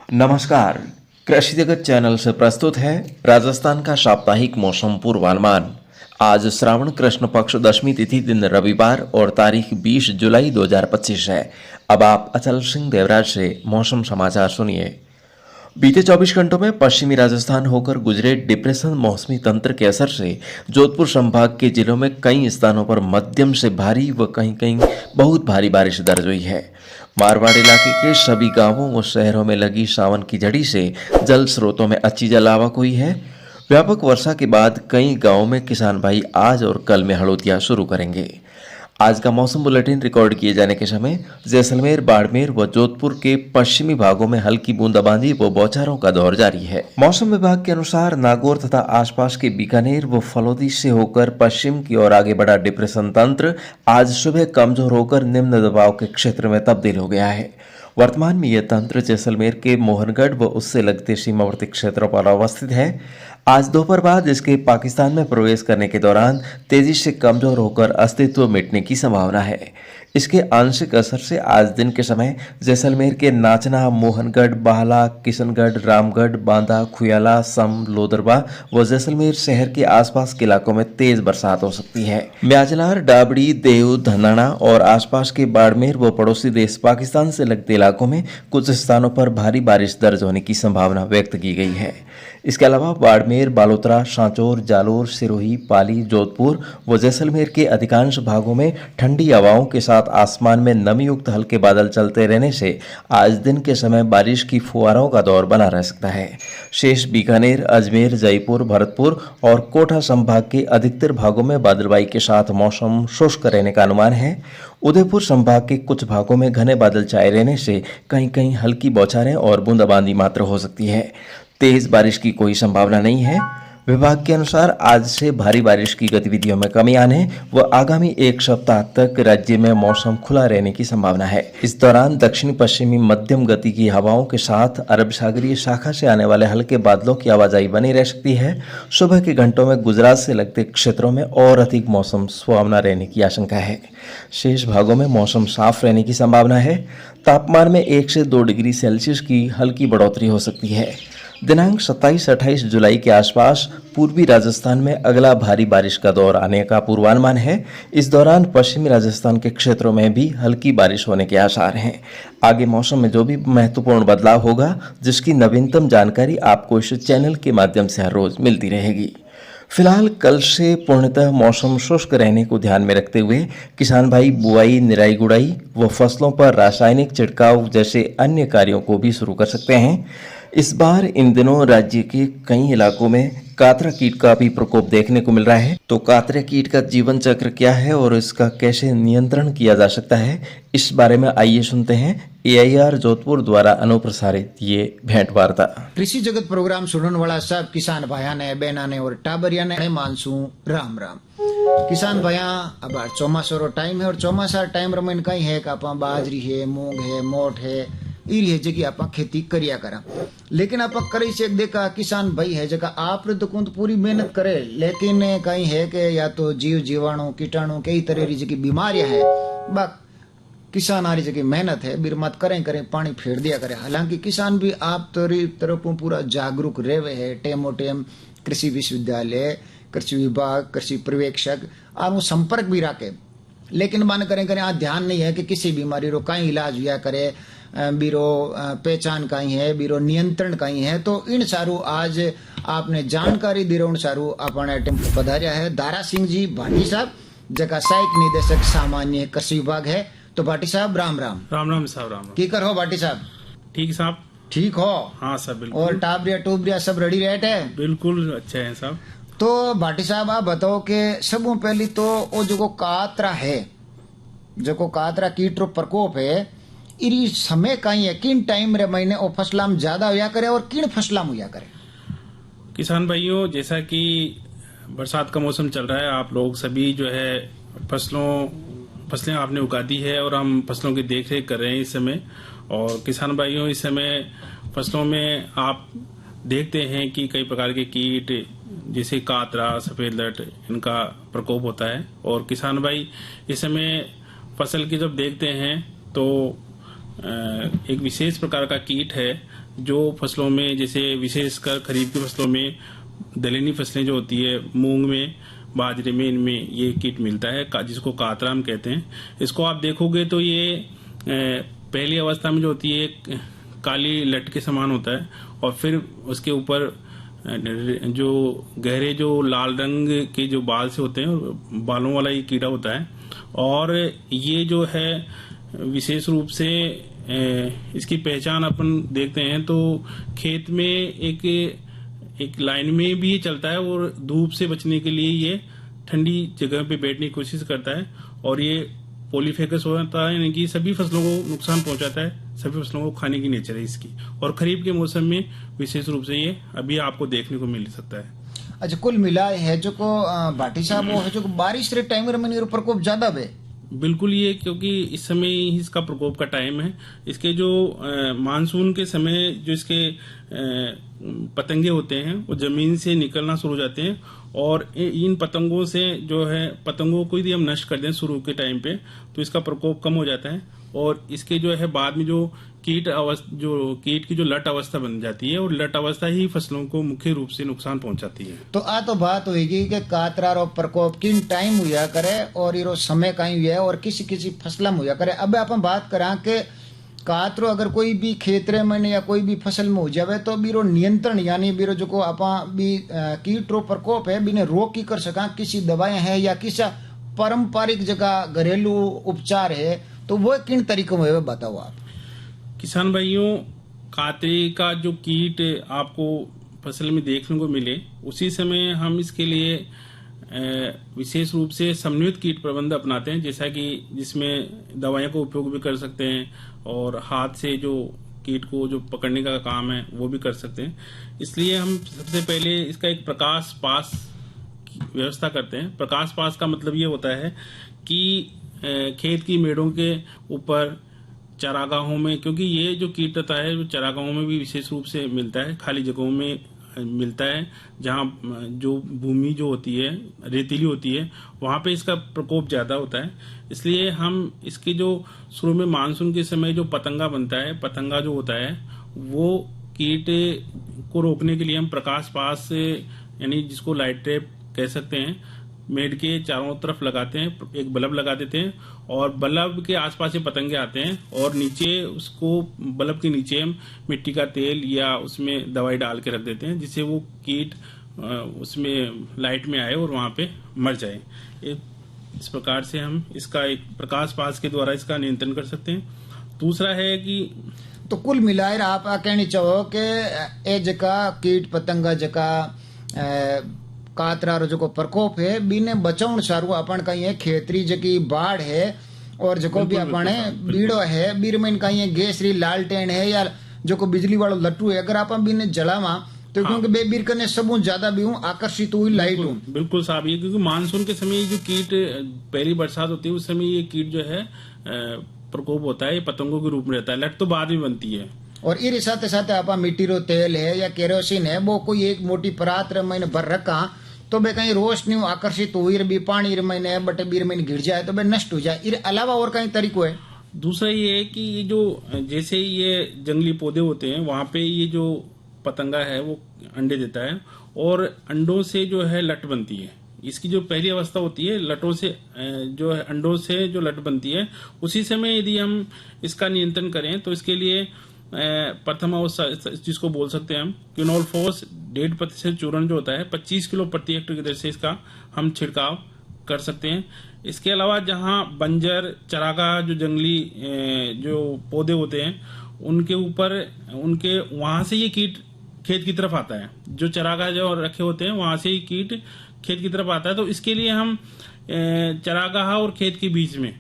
नमस्कार। कृषि जगत चैनल से प्रस्तुत है राजस्थान का साप्ताहिक मौसम पूर्वानुमान। आज श्रावण कृष्ण पक्ष दशमी तिथि दिन रविवार और तारीख 20 जुलाई 2025 है। अब आप अचल सिंह देवराज से मौसम समाचार सुनिए। बीते 24 घंटों में पश्चिमी राजस्थान होकर गुजरे डिप्रेशन मौसमी तंत्र के असर से जोधपुर संभाग के जिलों में कई स्थानों पर मध्यम से भारी व कहीं कहीं बहुत भारी बारिश दर्ज हुई है। मारवाड़ इलाके के सभी गांवों व शहरों में लगी सावन की झड़ी से जल स्रोतों में अच्छी जल आवक हुई है। व्यापक वर्षा के बाद कई गांवों में किसान भाई आज और कल में हड़ोतियां शुरू करेंगे। आज का मौसम बुलेटिन रिकॉर्ड किए जाने के समय जैसलमेर, बाड़मेर व जोधपुर के पश्चिमी भागों में हल्की बूंदाबांदी व बौछारों का दौर जारी है। मौसम विभाग के अनुसार नागौर तथा आसपास के बीकानेर व फलोदी से होकर पश्चिम की ओर आगे बढ़ा डिप्रेशन तंत्र आज सुबह कमजोर होकर निम्न दबाव के क्षेत्र में तब्दील हो गया है। वर्तमान में यह तंत्र जैसलमेर के मोहनगढ़ व उससे लगते सीमावर्ती क्षेत्रों पर अवस्थित है। आज दोपहर बाद इसके पाकिस्तान में प्रवेश करने के दौरान तेजी से कमजोर होकर अस्तित्व मिटने की संभावना है। इसके आंशिक असर से आज दिन के समय जैसलमेर के नाचना, मोहनगढ़, बाहला, किशनगढ़, रामगढ़, बांदा, खुयाला, सम, लोदरबा व जैसलमेर शहर के आसपास के इलाकों में तेज बरसात हो सकती है। म्याजलार, डाबड़ी, देव, धनाना और आसपास के बाड़मेर व पड़ोसी देश पाकिस्तान से लगते इलाकों में कुछ स्थानों पर भारी बारिश दर्ज होने की संभावना व्यक्त की गई है। इसके अलावा बाड़मेर, बालोतरा, सांचौर, जालोर, सिरोही, पाली, जोधपुर व जैसलमेर के अधिकांश भागों में ठंडी हवाओं के साथ आसमान में नमी युक्त हल्के बादल चलते रहने से आज दिन के समय बारिश की फुहारों का दौर बना रह सकता है। शेष बीकानेर, अजमेर, जयपुर, भरतपुर और कोटा संभाग के अधिकतर भागों में बादलबाई के साथ मौसम शुष्क रहने का अनुमान है। उदयपुर संभाग के कुछ भागों में घने बादल छाए रहने से कहीं कहीं हल्की बौछारें और बूंदाबांदी मात्र हो सकती है। तेज बारिश की कोई संभावना नहीं है। विभाग के अनुसार आज से भारी बारिश की गतिविधियों में कमी आने व आगामी एक सप्ताह तक राज्य में मौसम खुला रहने की संभावना है। इस दौरान दक्षिण पश्चिमी मध्यम गति की हवाओं के साथ अरब सागरीय शाखा से आने वाले हल्के बादलों की आवाजाही बनी रह सकती है। सुबह के घंटों में गुजरात से लगते क्षेत्रों में और अधिक मौसम सुहावना रहने की आशंका है। शेष भागों में मौसम साफ रहने की संभावना है। तापमान में 1 से 2 डिग्री सेल्सियस की हल्की बढ़ोतरी हो सकती है। दिनांक 27-28 जुलाई के आसपास पूर्वी राजस्थान में अगला भारी बारिश का दौर आने का पूर्वानुमान है। इस दौरान पश्चिमी राजस्थान के क्षेत्रों में भी हल्की बारिश होने के आसार हैं। आगे मौसम में जो भी महत्वपूर्ण बदलाव होगा, जिसकी नवीनतम जानकारी आपको इस चैनल के माध्यम से हर रोज मिलती रहेगी। फिलहाल कल से पूर्णतः मौसम शुष्क रहने को ध्यान में रखते हुए किसान भाई बुआई, निराई गुड़ाई व फसलों पर रासायनिक छिड़काव जैसे अन्य कार्यों को भी शुरू कर सकते हैं। इस बार इन दिनों राज्य के कई इलाकों में कातरा कीट का भी प्रकोप देखने को मिल रहा है। तो कातरा कीट का जीवन चक्र क्या है और इसका कैसे नियंत्रण किया जा सकता है, इस बारे में आइए सुनते हैं AIR जोधपुर द्वारा अनुप्रसारित ये भेंट वार्ता। कृषि जगत प्रोग्राम सुनने वाला सब किसान भाइया ने, बहना ने और टाबरिया ने मानसू राम राम। किसान भाइया अब चौमासा रो टाइम है और चौमासा टाइम रमन कई है कि आप बाजरी है, मूंग है, मोट है, इरी है जगह आप खेती करिया करा। लेकिन आप करे से देखा किसान भाई है जगह आप तो कौन पूरी मेहनत करे, लेकिन कहीं है कि या तो जीव जीवाणु कीटाणु कई तरह की जगह बीमारियां है, बा किसान आरी जगह मेहनत है बिर मत करें पानी फेर दिया करे। हालांकि किसान भी आप तरफ पूरा जागरूक रहे है। टेमो टेम कृषि विश्वविद्यालय, कृषि विभाग, कृषि पर्यवेक्षक और संपर्क भी रखे, लेकिन मान करें आज ध्यान नहीं है कि किसी बीमारी रो कहीं इलाज हुआ करे, बीरो पहचान कहीं है, बीरो नियंत्रण कहीं है। तो इन सारू आज आपने जानकारी दी रो सारू अपने टेम्पो पधारिया है दारा सिंह जी भाटी साहब, जगह सहायक निदेशक सामान्य कृषि विभाग है। तो भाटी साहब राम राम। राम राम साहब, राम राम। की कर हो भाटी साहब? ठीक साहब, ठीक हो? हाँ साहब बिल्कुल। और टाबरिया टूबरिया सब रेडी रहते है? बिल्कुल अच्छे हैं साहब। तो भाटी साहब आप बताओ कि सब पहली तो वो जो कातरा है, जो कातरा कीट रो प्रकोप है, इरी समय कहीं है किन टाइम रे महीने ओ फसला में ज्यादा हुआ करे और किन फसला में हुआ करे? किसान भाइयों, जैसा कि बरसात का मौसम चल रहा है, आप लोग सभी जो है फसलें आपने उगा दी है और हम फसलों की देख रेख कर रहे हैं इस समय। और किसान भाइयों, इस समय फसलों में आप देखते हैं कि कई प्रकार के कीट जैसे कातरा, सफेद लट, इनका प्रकोप होता है। और किसान भाई इस समय फसल की जब देखते हैं तो एक विशेष प्रकार का कीट है जो फसलों में, जैसे विशेषकर खरीफ की फसलों में दलहनी फसलें जो होती है, मूंग में, बाजरे में, इनमें ये कीट मिलता है जिसको कातरा हम कहते हैं। इसको आप देखोगे तो ये पहली अवस्था में जो होती है काली लट के समान होता है, और फिर उसके ऊपर जो गहरे जो लाल रंग के जो बाल से होते हैं, बालों वाला ये कीड़ा होता है। और ये जो है विशेष रूप से इसकी पहचान अपन देखते हैं तो खेत में एक लाइन में भी चलता है, और धूप से बचने के लिए ये ठंडी जगह पे बैठने की कोशिश करता है, और ये पॉलीफेकस होता है, यानी कि सभी फसलों को नुकसान पहुंचाता है, सभी फसलों को खाने की नेचर है इसकी। और खरीफ के मौसम में विशेष रूप से ये अभी आपको देखने को मिल सकता है। अच्छा, कुल मिला है जो को भाटी साहब वो है जो बारिश रे टाइम में प्रकोप ज्यादा है। बिल्कुल, ये क्योंकि इस समय ही इसका प्रकोप का टाइम है। इसके जो मानसून के समय जो इसके पतंगे होते हैं वो जमीन से निकलना शुरू हो जाते हैं, और इन पतंगों से जो है, पतंगों को यदि हम नष्ट कर दें शुरू के टाइम पे तो इसका प्रकोप कम हो जाता है, और इसके जो है बाद में जो कीट की जो लट अवस्था बन जाती है, और लट अवस्था ही फसलों को मुख्य रूप से नुकसान पहुंचाती है। तो आ तो बात होगी कि कातरा रो प्रकोप किन टाइम हुआ करे और इरो समय कहीं हुआ और किसी किसी फसल में हुआ करे। अब अपन बात करा कि कातरो अगर कोई भी खेतरे में या कोई भी फसल में हो जावे तो बीरो नियंत्रण यानी बीरो जो को आपा भी कीट रो प्रकोप है बिने रोक की कर सका, किसी दवाएं है या किसी पारंपरिक जगह घरेलू उपचार है, तो वो किन तरीकों में बताओ आप। किसान भाइयों, कातरे का जो कीट आपको फसल में देखने को मिले, उसी समय हम इसके लिए विशेष रूप से समन्वित कीट प्रबंध अपनाते हैं, जैसा कि जिसमें दवाइयों का उपयोग भी कर सकते हैं और हाथ से जो कीट को जो पकड़ने का काम है वो भी कर सकते हैं। इसलिए हम सबसे पहले इसका एक प्रकाश पास की व्यवस्था करते हैं। प्रकाश पास का मतलब ये होता है कि खेत की मेड़ों के ऊपर, चारागाहों में, क्योंकि ये जो कीट रहता है वो चारागाहों में भी विशेष रूप से मिलता है, खाली जगहों में मिलता है, जहाँ जो भूमि जो होती है रेतीली होती है वहाँ पे इसका प्रकोप ज्यादा होता है। इसलिए हम इसके जो शुरू में मानसून के समय जो पतंगा बनता है, पतंगा जो होता है, वो कीट को रोकने के लिए हम प्रकाश पास यानी जिसको लाइट ट्रैप कह सकते हैं, मेड़ के चारों तरफ लगाते हैं, एक बल्ब लगा देते हैं, और बल्ब के आसपास ये पतंगे आते हैं, और नीचे उसको बल्ब के नीचे हम मिट्टी का तेल या उसमें दवाई डाल के रख देते हैं, जिससे वो कीट उसमें लाइट में आए और वहां पे मर जाए। इस प्रकार से हम इसका एक प्रकाश पास के द्वारा इसका नियंत्रण कर सकते हैं। दूसरा है कि तो कुल मिलाकर आप कहनी चाहो कि ए जका कीट पतंगा जका कातरा रो जो प्रकोप है बिने बचाउण सारू अपन कहीं है खेतरी जकी बाढ़ है, और जो भी अपन बीड़ो है बीर में कहीं गैसरी लालटेन है या जो को बिजली वालों लट्टू है, अगर अपन बिने जलावा तो क्योंकि बेबीर करने सबू ज्यादा भी हूँ आकर्षित हुई लाइट हूँ। बिल्कुल साहब, ये क्योंकि मानसून के समय जो कीट पहली बरसात होती है उस समय ये कीट जो है प्रकोप होता है, ये पतंगों के रूप में रहता है। लट तो बाद में बनती है। और इस साथ साथ आपा मिट्टी रो तेल है या केरोसिन है, वो कोई एक मोटी परात मैंने भर रखा तो बे कहीं रोशनी आकर्षित हुई भी पानी महीने बटे बीर महीने गिर जाए तो बे नष्ट हो जाए। इर अलावा और कहीं तरीको है। दूसरा ये है कि ये जो जैसे ये जंगली पौधे होते हैं वहां पे ये जो पतंगा है वो अंडे देता है, और अंडों से जो है लट बनती है। इसकी जो पहली अवस्था होती है लटों से जो है अंडों से जो लट बनती है, उसी समय यदि हम इसका नियंत्रण करें तो इसके लिए प्रथम अवस्था जिसको बोल सकते हैं हम क्विनोलफोस 1.5% चूर्ण जो होता है 25 किलो प्रति हेक्टेयर की दर से इसका हम छिड़काव कर सकते हैं। इसके अलावा जहां बंजर चरागाह जो जंगली जो पौधे होते हैं उनके ऊपर उनके वहां से ये कीट खेत की तरफ आता है, जो चरागाह जो रखे होते हैं वहां से ही कीट खेत की तरफ आता है। तो इसके लिए हम चरागाह और खेत के बीच में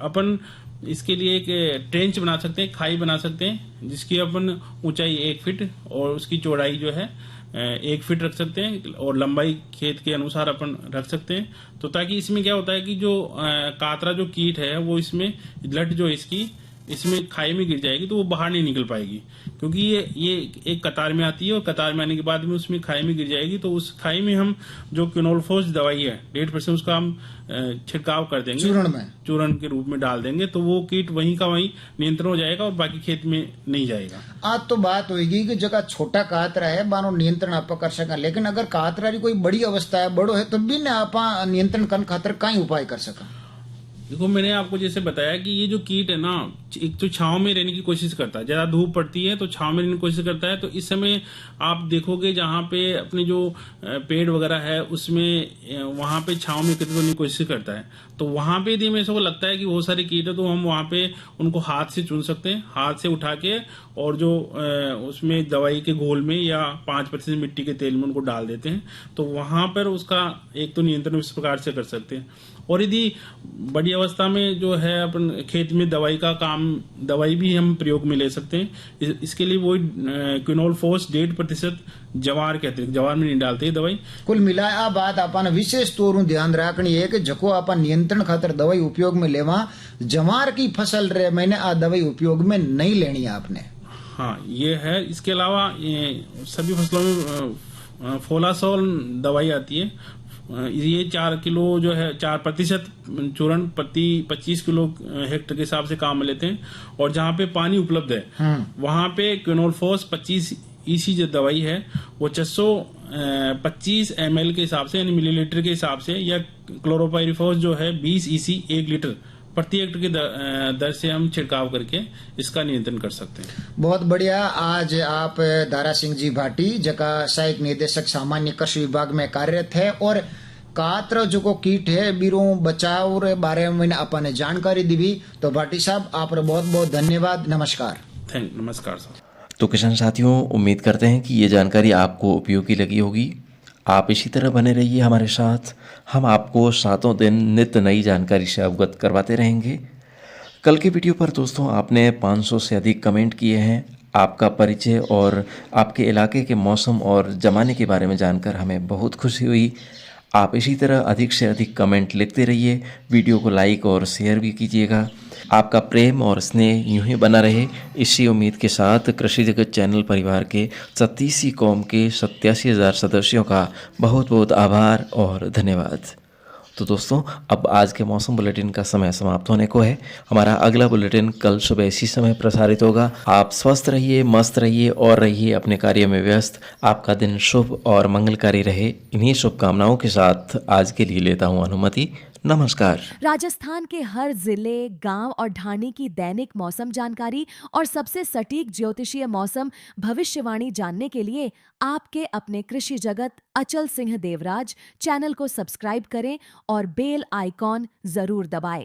अपन इसके लिए एक ट्रेंच बना सकते हैं, खाई बना सकते हैं, जिसकी अपन ऊंचाई 1 फीट और उसकी चौड़ाई जो है 1 फीट रख सकते हैं, और लंबाई खेत के अनुसार अपन रख सकते हैं। तो ताकि इसमें क्या होता है कि जो कातरा जो कीट है वो इसमें लट जो इसकी इसमें खाई में गिर जाएगी तो वो बाहर नहीं निकल पाएगी, क्योंकि ये एक कतार में आती है और कतार में आने के बाद में उसमें खाई में गिर जाएगी, तो उस खाई में हम जो क्विनोलफोस दवाई है 1.5% उसका हम छिड़काव कर देंगे, चूर्ण के रूप में डाल देंगे, तो वो कीट वहीं का वहीं नियंत्रण हो जाएगा और बाकी खेत में नहीं जाएगा। आज तो बात होगी कि जगह छोटा कातरा है बानो नियंत्रण आप कर सका, लेकिन अगर कातरा की कोई बड़ी अवस्था है, बड़ो है, तो भी ना आप नियंत्रण करने खातर कई उपाय कर सका। देखो मैंने आपको जैसे बताया कि ये जो कीट है ना, एक तो छांव में रहने की कोशिश करता है, ज्यादा धूप पड़ती है तो छांव में रहने की कोशिश करता है। तो इस समय आप देखोगे जहाँ पे अपने जो पेड़ वगैरह है उसमें वहां पे छांव में कितने की कोशिश करता है, तो वहां पे यदि मेरे को लगता है कि बहुत सारे कीट है तो हम वहां पे उनको हाथ से चुन सकते हैं, हाथ से उठा के, और जो उसमें दवाई के घोल में या 5% मिट्टी के तेल में उनको डाल देते हैं, तो वहां पर उसका एक तो नियंत्रण इस प्रकार से कर सकते हैं। और यदि बड़ी अवस्था में जो है अपन खेत में दवाई भी हम प्रयोग में ले सकते हैं। इसके लिए वो क्विनोलफोस 1.5% जवार के अतिरिक्त, जवार में नहीं डालते दवाई। कुल मिलाया बात अपन विशेष तौर ध्यान रखनी है कि जको अपन नियंत्रण खातर दवाई उपयोग में लेवा, जवार की फसल रे मैंने आ दवाई उपयोग में नहीं लेनी है आपने। हाँ ये है। इसके अलावा सभी फसलों में फोलासोल दवाई आती है, ये 4 किलो जो है 4% चूर्ण प्रति 25 किलो हेक्टर के हिसाब से काम में लेते हैं। और जहाँ पे पानी उपलब्ध है वहां पे क्विनोलफोस 25 EC जो दवाई है वो 625 ml के हिसाब से, यानी मिलीलीटर के हिसाब से, या क्लोरोपाइरिफॉस जो है 20 EC 1 लीटर प्रति हेक्टर की दर से हम छिड़काव करके इसका नियंत्रण कर सकते हैं। बहुत बढ़िया। आज आप दारा सिंह जी भाटी जका सहायक निदेशक सामान्य कृषि विभाग में कार्यरत है, और कात्र जो को कीट है बीरो बचाव रे बारे में आपने जानकारी दी, तो भाटी साहब आप बहुत बहुत धन्यवाद। नमस्कार। नमस्कार सर। तो किसान साथियों, उम्मीद करते हैं कि ये जानकारी आपको उपयोगी लगी होगी। आप इसी तरह बने रहिए हमारे साथ, हम आपको सातों दिन नित्य नई जानकारी से अवगत करवाते रहेंगे। कल की वीडियो पर दोस्तों आपने 500 से अधिक कमेंट किए हैं। आपका परिचय और आपके इलाके के मौसम और जमाने के बारे में जानकर हमें बहुत खुशी हुई। आप इसी तरह अधिक से अधिक कमेंट लिखते रहिए, वीडियो को लाइक और शेयर भी कीजिएगा। आपका प्रेम और स्नेह यूं ही बना रहे, इसी उम्मीद के साथ कृषि जगत चैनल परिवार के 36 कौम के 87,000 सदस्यों का बहुत बहुत आभार और धन्यवाद। तो दोस्तों, अब आज के मौसम बुलेटिन का समय समाप्त होने को है। हमारा अगला बुलेटिन कल सुबह इसी समय प्रसारित होगा। आप स्वस्थ रहिए, मस्त रहिए और रहिए अपने कार्य में व्यस्त। आपका दिन शुभ और मंगलकारी रहे। इन्हीं शुभकामनाओं के साथ आज के लिए लेता हूँ अनुमति। नमस्कार। राजस्थान के हर जिले, गांव और ढाणी की दैनिक मौसम जानकारी और सबसे सटीक ज्योतिषीय मौसम भविष्यवाणी जानने के लिए आपके अपने कृषि जगत अचल सिंह देवराज चैनल को सब्सक्राइब करें और बेल आइकॉन जरूर दबाएं।